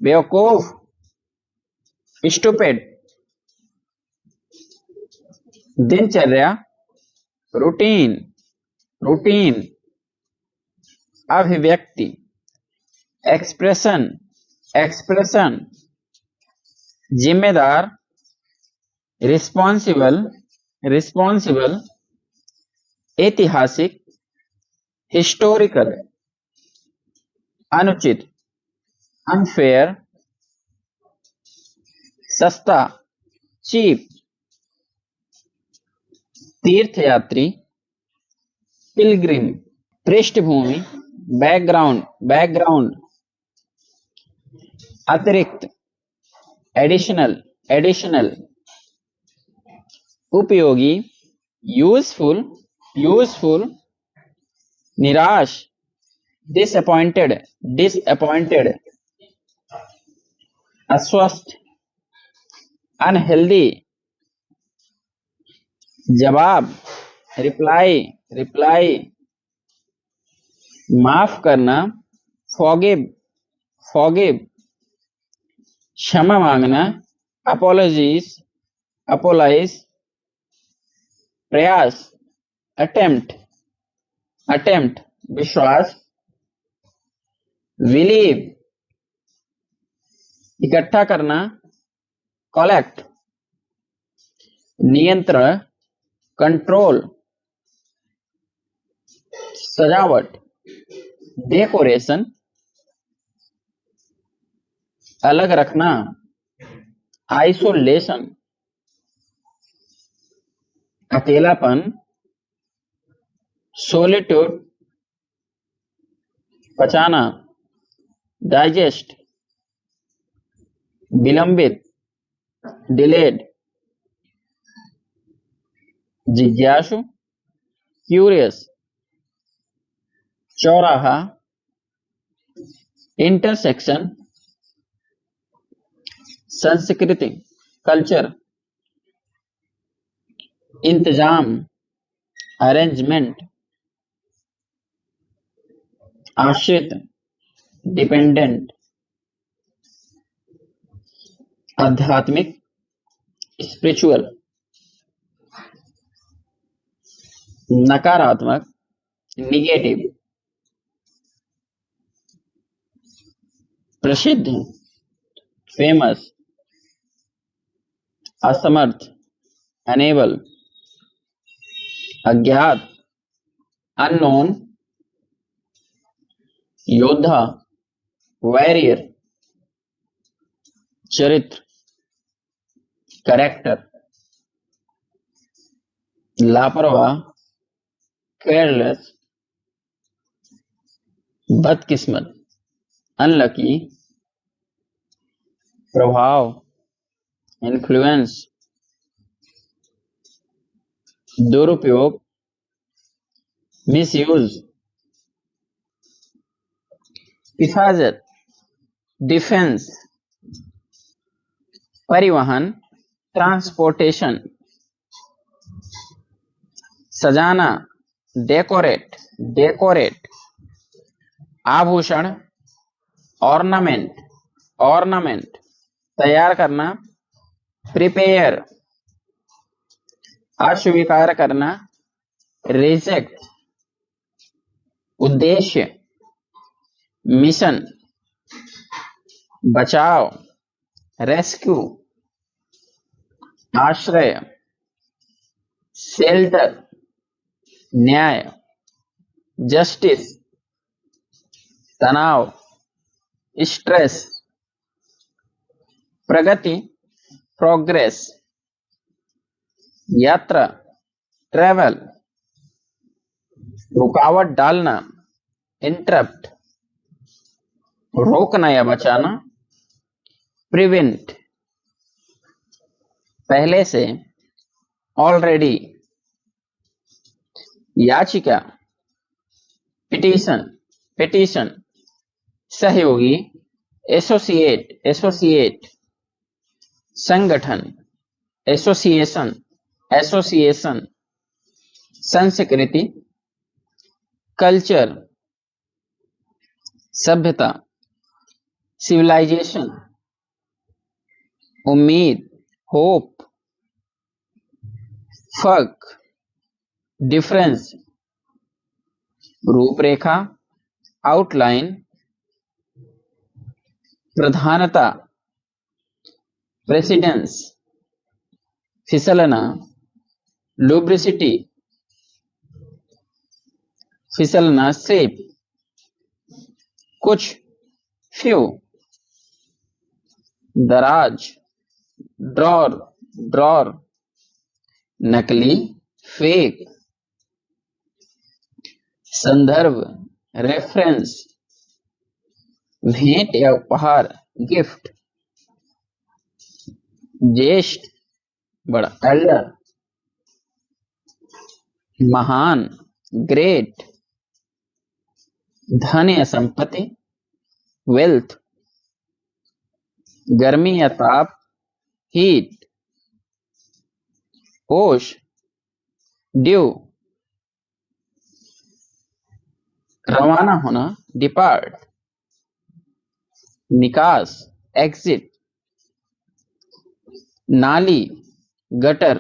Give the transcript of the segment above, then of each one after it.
बेवकूफ, स्टूपिड। दिनचर्या, routine, routine. अभिव्यक्ति, एक्सप्रेशन, एक्सप्रेशन। जिम्मेदार, रिस्पॉन्सिबल, रिस्पॉन्सिबल। ऐतिहासिक, हिस्टोरिकल। अनुचित, अनफेयर। सस्ता, चीप। तीर्थयात्री, पिलग्रिम। पृष्ठभूमि, बैकग्राउंड, बैकग्राउंड। अतिरिक्त, एडिशनल, एडिशनल। उपयोगी, यूजफुल, यूजफुल। निराश, डिसअपॉइंटेड, डिसअपॉइंटेड। अस्वस्थ, अनहेल्दी। जवाब, रिप्लाई, रिप्लाई। माफ करना, फॉरगिव, फॉरगिव। क्षमा मांगना, अपोलॉजीज, अपोलाइज। प्रयास, अटेम्प्ट, अटेम्प्ट। विश्वास, बिलीव। इकट्ठा करना, कलेक्ट। नियंत्रण, कंट्रोल। सजावट, डेकोरेशन। अलग रखना, आइसोलेशन। अकेलापन, सोलिट्यूड। पचाना, डाइजेस्ट। विलंबित, डिलेड। जिज्ञासु, क्यूरियस। चौराहा, इंटरसेक्शन। संस्कृति, कल्चर। इंतजाम, अरेंजमेंट। आश्रित, डिपेंडेंट। आध्यात्मिक, स्पिरिचुअल। नकारात्मक, निगेटिव। प्रसिद्ध, फेमस। असमर्थ, अनेबल। अज्ञात, अननोन। योद्धा, वॉरियर। चरित्र, कैरेक्टर। लापरवाह, केयरलेस। बदकिस्मत, अनलकी। प्रभाव, इन्फ्लुएंस। दुरुपयोग, मिसयूज। हिफाजत, डिफेंस। परिवहन, ट्रांसपोर्टेशन। सजाना, डेकोरेट, डेकोरेट। आभूषण, ऑर्नामेंट, ऑर्नामेंट। तैयार करना, प्रिपेयर। अस्वीकार करना, रिजेक्ट। उद्देश्य, मिशन। बचाव, रेस्क्यू। आश्रय, शेल्टर। न्याय, जस्टिस। तनाव, स्ट्रेस। प्रगति, प्रोग्रेस। यात्रा, ट्रेवल। रुकावट डालना, इंटरप्ट। रोकना या बचाना, प्रिवेंट। पहले से, ऑलरेडी। याचिका, पिटीशन, पिटीशन। सहयोगी, एसोसिएट, एसोसिएट। संगठन, एसोसिएशन, एसोसिएशन। संस्कृति, कल्चर। सभ्यता, सिविलाइजेशन, उम्मीद, होप, फर्क, डिफरेंस, रूपरेखा, आउटलाइन, प्रधानता, प्रेसिडेंस, फिसलना, लुब्रिसिटी, फिसलना, स्लिप, कुछ, फ्यू, दराज, ड्रॉर, ड्रॉर, नकली, फेक, संदर्भ, रेफरेंस, भेंट या उपहार, गिफ्ट, ज्येष्ठ, बड़ा, एल्डर, महान, ग्रेट, धन या संपत्ति, वेल्थ, गर्मी या ताप, हीट, ओश, ड्यू, रवाना होना, डिपार्ट, निकास, एग्जिट, नाली, गटर,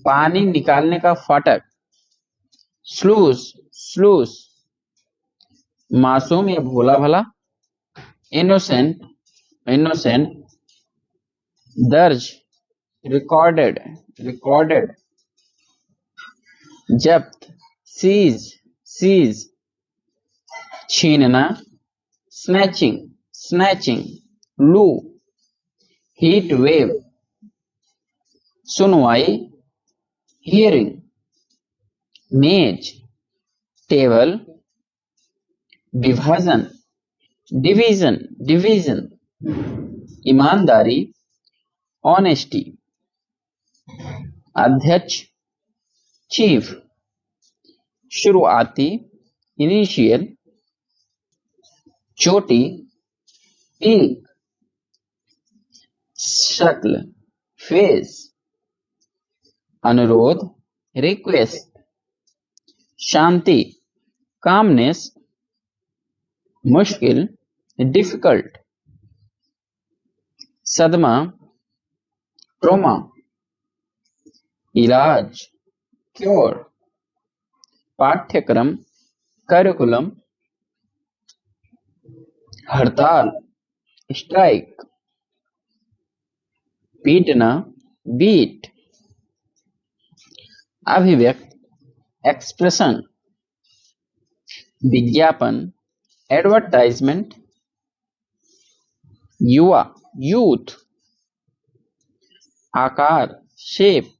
पानी निकालने का फाटक, स्लूस, स्लूस, मासूम या भोला भला, इनोसेंट, इनोसेंट, दर्ज, रिकॉर्डेड, रिकॉर्डेड, जब्त, सीज, सीज, छीनना, स्नैचिंग, स्नैचिंग, लू, हीट वेव, सुनवाई, हियरिंग, मेज, टेबल, विभाजन, डिवीजन, डिवीजन, ईमानदारी, ऑनेस्टी, अध्यक्ष, चीफ, शुरुआती, इनिशियल, चोटी, पीक, शक्ल, फेस, अनुरोध, रिक्वेस्ट, शांति, कामनेस, मुश्किल, डिफिकल्ट, सदमा, ट्रोमा, इलाज, क्योर, पाठ्यक्रम, करिकुलम, हड़ताल, स्ट्राइक, पीटना, बीट, अभिव्यक्त, एक्सप्रेशन, विज्ञापन, एडवर्टाइजमेंट, युवा, यूथ, आकार, शेप,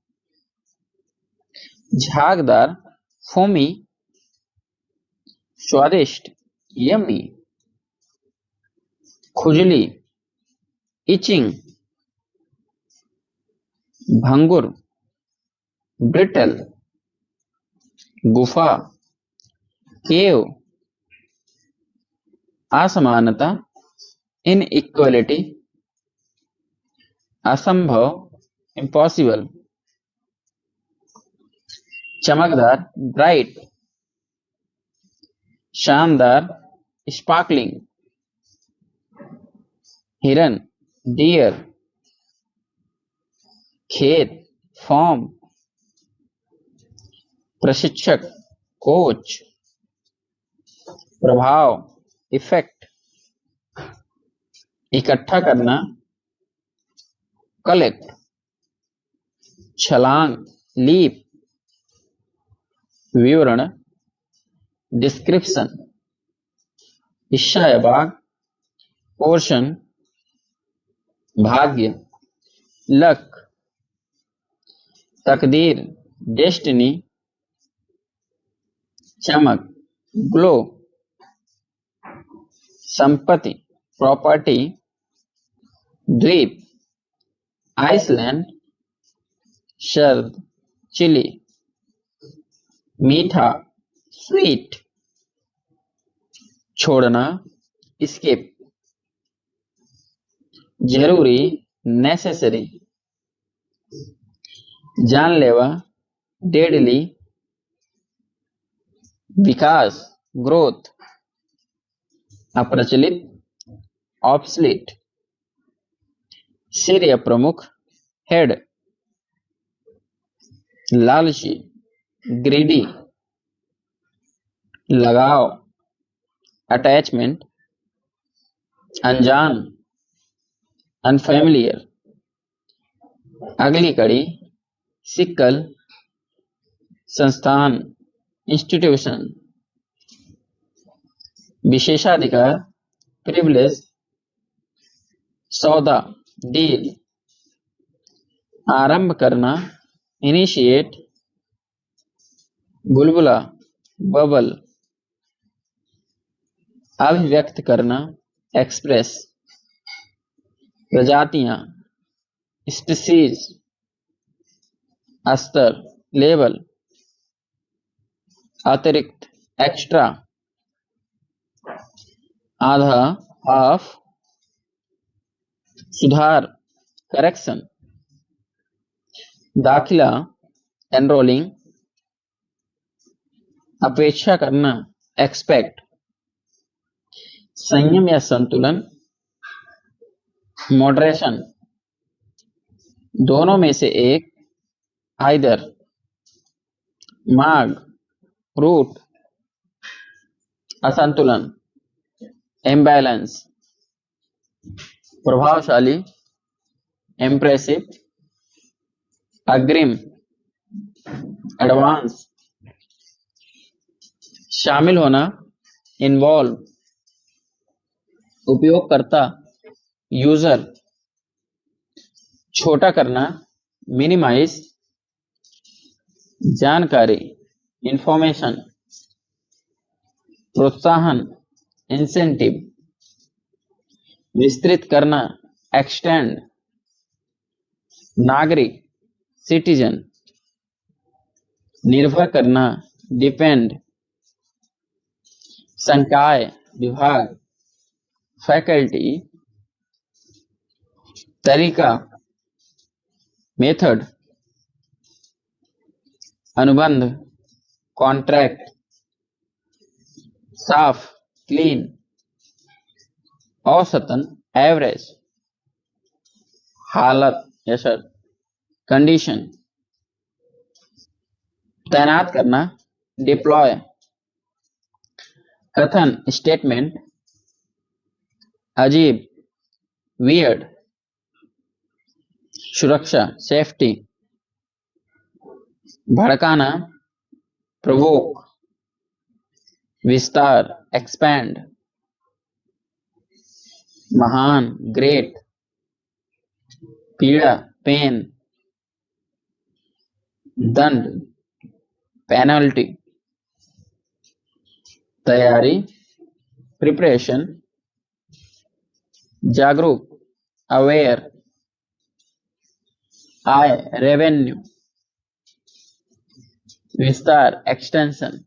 झागदार, फोमी, स्वादिष्ट, यमी, खुजली, इचिंग, भंगुर, ब्रिटल, गुफा, केव, असमानता, इनइक्वालिटी, असंभव, इम्पॉसिबल, चमकदार, ब्राइट, शानदार, स्पार्कलिंग, हिरन, डियर, खेत, फॉर्म, प्रशिक्षक, कोच, प्रभाव, इफेक्ट, इकट्ठा करना, कलेक्ट, छलांग, लीप, विवरण, डिस्क्रिप्शन, हिस्सा या भाग, पोर्शन, भाग्य, लक, तकदीर, डेस्टिनी, चमक, ग्लो, संपत्ति, प्रॉपर्टी, द्वीप, आइसलैंड, शर्द, चिली, मीठा, स्वीट, छोड़ना, स्किप, जरूरी, नेसेसरी, जानलेवा, डेडली, विकास, ग्रोथ, अप्रचलित, ऑब्सलीट। शीर्ष प्रमुख, हेड। लालची, ग्रीडी। लगाव, अटैचमेंट। अनजान, अनफैमिलियर। अगली कड़ी, सिक्कल, संस्थान, इंस्टीट्यूशन। विशेषाधिकार, प्रिविलेज। सौदा, डील। आरंभ करना, इनिशिएट। बुलबुला, बबल। अभिव्यक्त करना, एक्सप्रेस। प्रजातियां, स्पीसीज। अस्तर, लेबल। अतिरिक्त, एक्स्ट्रा। आधा, हाफ। सुधार, करेक्शन। दाखिला, एनरोलिंग। अपेक्षा करना, एक्सपेक्ट। संयम या संतुलन, मॉडरेशन। दोनों में से एक, आइदर। मार्ग, रूट। असंतुलन, इम्बैलेंस। प्रभावशाली, इम्प्रेसिव। अग्रिम, एडवांस। शामिल होना, इन्वॉल्व। उपयोगकर्ता, यूजर। छोटा करना, मिनिमाइज। जानकारी, इंफॉर्मेशन। प्रोत्साहन, इंसेंटिव। विस्तृत करना, एक्सटेंड। नागरिक, सिटीजन। निर्भर करना, डिपेंड। संकाय, विभाग। फैकल्टी। तरीका, मेथड। अनुबंध, कॉन्ट्रैक्ट। साफ, क्लीन। औसतन, एवरेज। हालत या शर्त, कंडीशन। तैनात करना, डिप्लॉय। कथन, स्टेटमेंट। अजीब, वियर्ड। सुरक्षा, सेफ्टी। भड़काना, प्रोवोक। विस्तार, एक्सपैंड। महान, ग्रेट। पीड़ा, पेन। दंड, पेनल्टी। तैयारी, प्रिपरेशन। जागरूक, अवेयर। आय, रेवेन्यू। विस्तार, एक्सटेंशन।